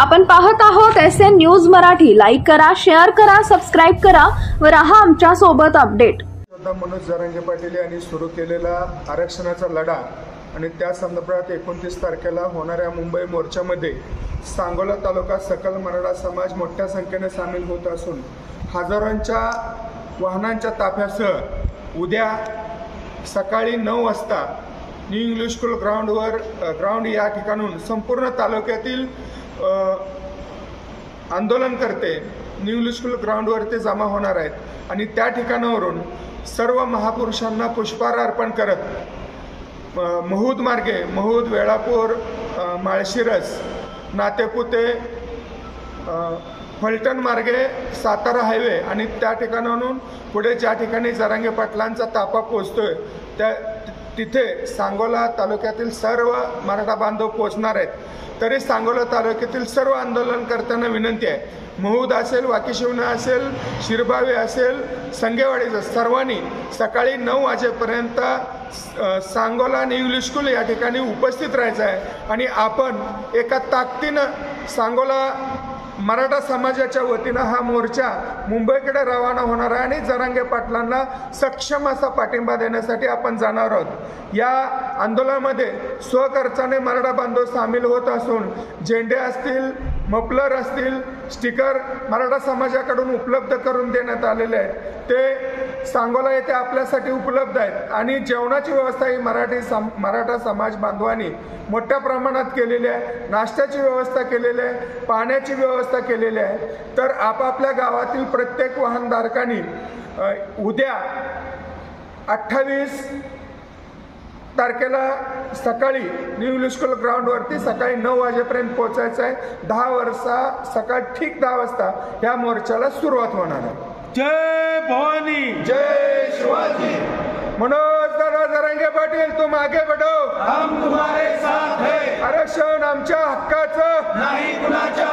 आपण पाहत आहोत SN न्यूज मराठी। लाईक करा, शेअर करा, सबस्क्राइब करा व रहा आमच्या सोबत अपडेट। मनोज जरांगे पाटील यांनी सुरू केलेला आरक्षणाचा लढा आणि त्या संदर्भात 29 तारखेला होणाऱ्या मुंबई मोर्चामध्ये सांगोला तालुका सकल मराठा समाज मोठ्या संख्येने सामील होत असून हजारोंच्या वाहनांच्या ताफ्यासह उद्या सकाळी 9 वाजता न्यू इंग्लिश स्कूल ग्राउंड या ठिकाणून संपूर्ण तालुक्यातील आंदोलनकर्ते न्यू इंग्लिश स्कूल ग्राउंडवरती जमा होणार आहेत आणि त्या ठिकाणावरून सर्व महापुरुषांना पुष्पहार अर्पण करत महूद मार्गे महूद, वेळापूर, माळशिरस, नातेपुते, फलटण मार्गे सातारा हायवे आणि त्या ठिकाणाहून पुढे ज्या ठिकाणी जरांगे पाटलांचा ताफा पोहोचतोय तिथे सांगोला तालुक्यातील सर्व मराठा बांधव पोहोचणार आहेत। तरी सांगोला तालुक्यातील सर्व आंदोलनकर्त्यांना विनंती आहे, महूद असेल, वाकीशिवना असेल, शिरबावे असेल, संगेवाडीचं सर्वांनी सकाळी 9 वाजेपर्यंत सांगोला न्यू इंग्लिश स्कूल या ठिकाणी उपस्थित राहायचं आहे आणि आपण एका ताकदीनं सांगोला मराठा समाजाच्या वतीनं हा मोर्चा मुंबईकडे रवाना होणार आहे आणि जरांगे पाटलांना सक्षम असा पाठिंबा देण्यासाठी आपण जाणार आहोत। या आंदोलनामध्ये स्वखर्चाने मराठा बांधव सामील होत असून झेंडे असतील, मफलर असतील, स्टिकर मराठा समाजाकडून उपलब्ध करून देण्यात आलेले आहेत। ते सांगोला येथे आपल्यासाठी उपलब्ध आहेत आणि जेवणाची व्यवस्था ही मराठा समाज बांधवांनी मोठ्या प्रमाणात केलेली आहे। नाश्त्याची व्यवस्था केलेली आहे, पाण्याची व्यवस्था केलेली आहे। तर आपापल्या गावातील प्रत्येक वाहनधारकांनी उद्या 28 तारखेला सकाळी न्यू इंग्लिश स्कूल ग्राउंडवरती सकाळी 9 वाजेपर्यंत पोहोचायचं आहे। 10 वाजता सकाळ ठीक 10 वाजता या मोर्चाला सुरुवात होणार आहे। जय भवानी, जय शिवाजी। मनोज दादा जरांगे पाटील, तुम आगे बढ़ो, हम तुम्हारे साथ है। आरक्षण आमच्या हक्काचं नाही कुणाच्या